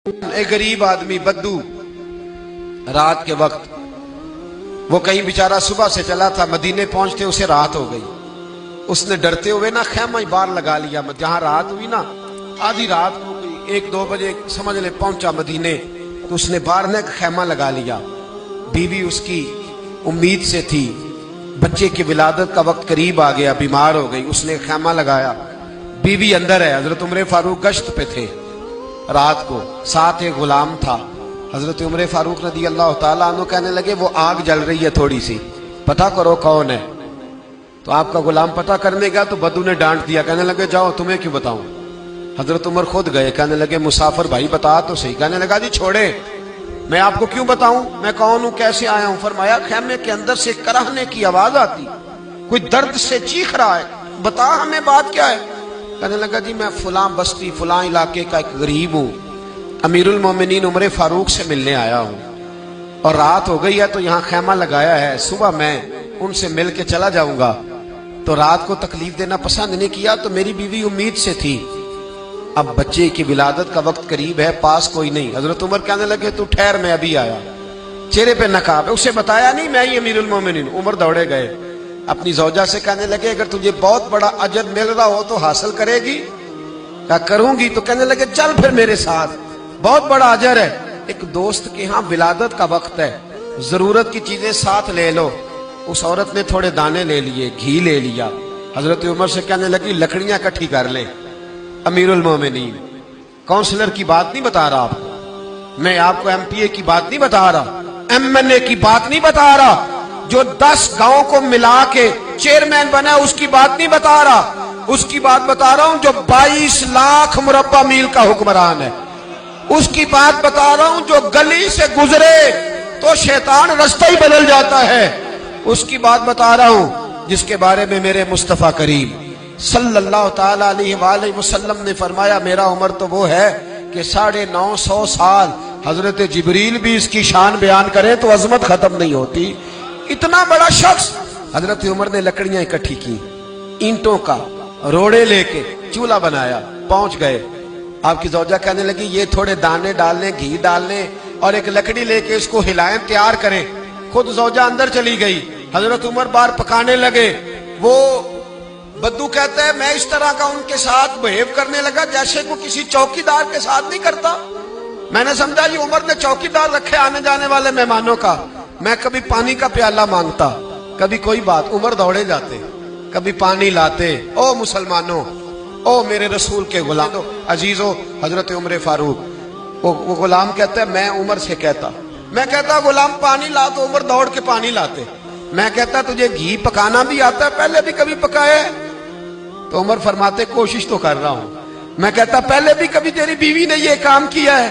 ایک غریب آدمی بدو رات کے وقت وہ کہیں بیچارہ صبح سے چلا تھا، مدینے پہنچتے اسے رات ہو گئی۔ اس نے ڈرتے ہوئے نا خیمہ ہی باہر لگا لیا۔ جہاں رات ہوئی نا آدھی رات کو 1-2 بجے سمجھ لے پہنچا مدینے، تو اس نے باہر نے ایک خیمہ لگا لیا۔ بیوی اس کی امید سے تھی، بچے کی ولادت کا وقت قریب آ گیا، بیمار ہو گئی، اس نے خیمہ لگایا۔ بیوی اندر ہے، حضرت عمر فاروق گشت پہ تھے رات کو، ساتھ ایک غلام تھا۔ حضرت عمر فاروق رضی اللہ تعالیٰ عنہ کہنے لگے وہ آگ جل رہی ہے تھوڑی سی، پتہ کرو کون ہے۔ تو آپ کا غلام پتہ کرنے گیا تو بدو نے ڈانٹ دیا، کہنے لگے جاؤ تمہیں کیوں بتاؤں۔ حضرت عمر خود گئے، کہنے لگے مسافر بھائی بتا تو صحیح۔ کہنے لگا جی چھوڑے، میں آپ کو کیوں بتاؤں، میں کون ہوں، کیسے آیا ہوں۔ فرمایا خیمے کے اندر سے کراہنے کی آواز آتی، کوئی درد سے چیخ رہا ہے، بتا ہمیں بات کیا ہے۔ کہنے لگا جی میں فلاں بستی فلاں علاقے کا ایک غریب ہوں، امیر المومنین عمر فاروق سے ملنے آیا ہوں، اور رات ہو گئی ہے تو یہاں خیمہ لگایا ہے، صبح میں ان سے مل کے چلا جاؤں گا۔ تو رات کو تکلیف دینا پسند نہیں کیا، تو میری بیوی امید سے تھی، اب بچے کی ولادت کا وقت قریب ہے، پاس کوئی نہیں۔ حضرت عمر کہنے لگے تو ٹھہر میں ابھی آیا۔ چہرے پہ نقاب ہے، اسے بتایا نہیں میں ہی امیر المومنین۔ عمر دوڑے گئے، اپنی زوجہ سے کہنے لگے اگر تجھے بہت بڑا اجر مل رہا ہو تو حاصل کرے گی؟ کہا کروں گی۔ تو کہنے لگے چل پھر میرے ساتھ، بہت بڑا اجر ہے۔ ایک دوست کے ہاں ولادت کا وقت ہے، ضرورت کی چیزیں ساتھ لے لو۔ اس عورت نے تھوڑے دانے لے لیے، گھی لے لیا۔ حضرت عمر سے کہنے لگی لکڑیاں اکٹھی کر لیں۔ امیر المومنین کونسلر کی بات نہیں بتا رہا آپ کو، میں آپ کو ایم پی اے کی بات نہیں بتا رہا، ایم این اے کی بات نہیں بتا رہا، جو 10 گاؤں کو ملا کے چیئرمین بنا اس کی بات نہیں بتا رہا، اس کی بات بتا رہا ہوں جو 22 لاکھ مربع میل کا حکمران ہے۔ اس کی بات بتا رہا ہوں جو گلی سے گزرے تو شیطان رستہ ہی بدل جاتا ہے۔ اس کی بات بتا رہا ہوں جس کے بارے میں میرے مصطفیٰ کریم صلی اللہ تعالی علیہ وآلہ وسلم نے فرمایا میرا عمر تو وہ ہے کہ 950 سال حضرت جبریل بھی اس کی شان بیان کرے تو عظمت ختم نہیں ہوتی۔ اتنا بڑا شخص۔ حضرت عمر نے لکڑیاں اکٹھی کی، اینٹوں کا روڑے لے کے چولہا بنایا، پہنچ گئے۔ آپ کی زوجہ کہنے لگی یہ تھوڑے دانے ڈالنے، گھی ڈالنے اور ایک لکڑی لے کے اس کو ہلائیں، تیار کریں۔ خود زوجہ اندر چلی گئی، حضرت عمر باہر پکانے لگے۔ وہ بدو کہتا ہے میں اس طرح کا ان کے ساتھ بہیو کرنے لگا جیسے کو کسی چوکیدار کے ساتھ نہیں کرتا۔ میں نے سمجھا یہ عمر نے چوکیدار رکھے آنے جانے والے مہمانوں کا۔ میں کبھی پانی کا پیالہ مانگتا، کبھی کوئی بات، عمر دوڑے جاتے، کبھی پانی لاتے۔ او مسلمانوں، او میرے رسول کے غلام عزیزو، حضرت عمر فاروق وہ غلام کہتا ہے میں عمر سے کہتا، میں کہتا غلام پانی لا تو عمر دوڑ کے پانی لاتے۔ میں کہتا تجھے گھی پکانا بھی آتا ہے، پہلے بھی کبھی پکایا ہے؟ تو عمر فرماتے کوشش تو کر رہا ہوں۔ میں کہتا پہلے بھی کبھی تیری بیوی نے یہ کام کیا ہے؟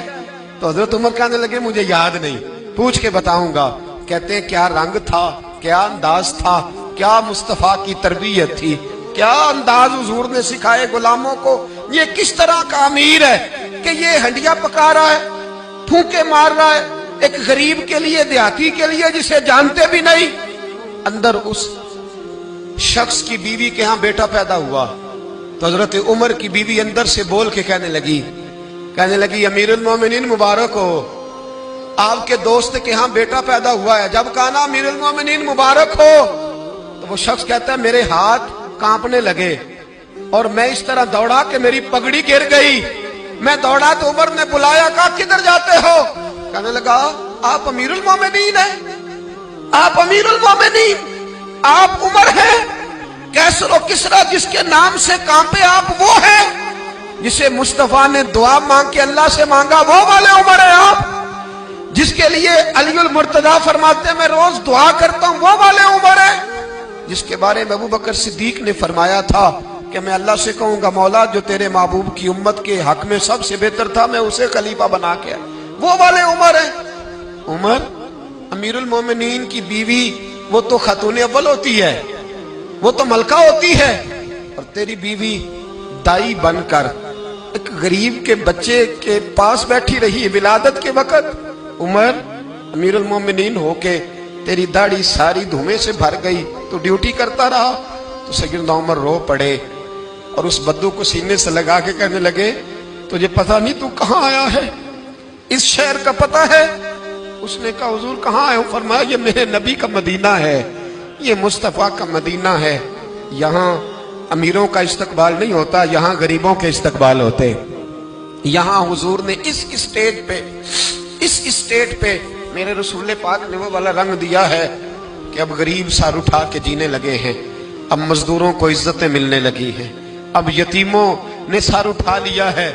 تو حضرت عمر کہنے لگے مجھے یاد نہیں، پوچھ کے بتاؤں گا۔ کہتے ہیں کیا رنگ تھا، کیا انداز تھا، کیا مصطفیٰ کی تربیت تھی، کیا انداز حضور نے سکھائے غلاموں کو۔ یہ کس طرح کا امیر ہے کہ یہ ہنڈیا پکا رہا ہے، پھونکے مار رہا ہے، ایک غریب کے لیے، دیہاتی کے لیے جسے جانتے بھی نہیں۔ اندر اس شخص کی بیوی کے ہاں بیٹا پیدا ہوا تو حضرت عمر کی بیوی اندر سے بول کے کہنے لگی امیر المومنین مبارک ہو، آپ کے دوست کے ہاں بیٹا پیدا ہوا ہے۔ جب کہا نا امیر المومنین مبارک ہو تو وہ شخص کہتا ہے میرے ہاتھ کانپنے لگے اور میں اس طرح دوڑا کہ میری پگڑی گر گئی۔ میں دوڑا تو عمر نے بلایا، کہا کدھر جاتے ہو؟ کہنے لگا آپ امیر المومنین ہیں، آپ امیر المومنین، آپ عمر ہیں، کیسر و کسرا جس کے نام سے کانپے آپ وہ ہیں، جسے مصطفیٰ نے دعا مانگ کے اللہ سے مانگا وہ والے عمر ہیں آپ، جس کے لیے علی المرتضیٰ فرماتے ہیں میں روز دعا کرتا ہوں وہ والے عمر ہیں، جس کے بارے میں ابو بکر صدیق نے فرمایا تھا کہ میں اللہ سے کہوں گا مولا جو تیرے محبوب کی امت کے حق میں سب سے بہتر تھا میں اسے خلیفہ بنا کے، وہ والے عمر ہیں۔ عمر امیر المومنین کی بیوی وہ تو خاتون اول ہوتی ہے، وہ تو ملکہ ہوتی ہے، اور تیری بیوی دائی بن کر ایک غریب کے بچے کے پاس بیٹھی رہی ولادت کے وقت۔ عمر امیر المومنین ہو کے تیری داڑھی ساری دھومے سے بھر گئی تو ڈیوٹی کرتا رہا۔ تو سیدنا عمر رو پڑے اور اس بدو کو سینے سے لگا کے کہنے لگے تجھے پتہ نہیں تو کہاں آیا ہے؟ اس شہر کا پتہ ہے؟ اس نے کہا حضور کہاں ہے؟ فرمایا یہ میرے نبی کا مدینہ ہے، یہ مصطفیٰ کا مدینہ ہے، یہاں امیروں کا استقبال نہیں ہوتا، یہاں غریبوں کے استقبال ہوتے۔ یہاں حضور نے اس اسٹیٹ پہ میرے رسول پاک نے وہ والا رنگ دیا ہے کہ اب غریب سر اٹھا کے جینے لگے ہیں، اب مزدوروں کو عزتیں ملنے لگی ہیں، اب یتیموں نے سر اٹھا لیا ہے،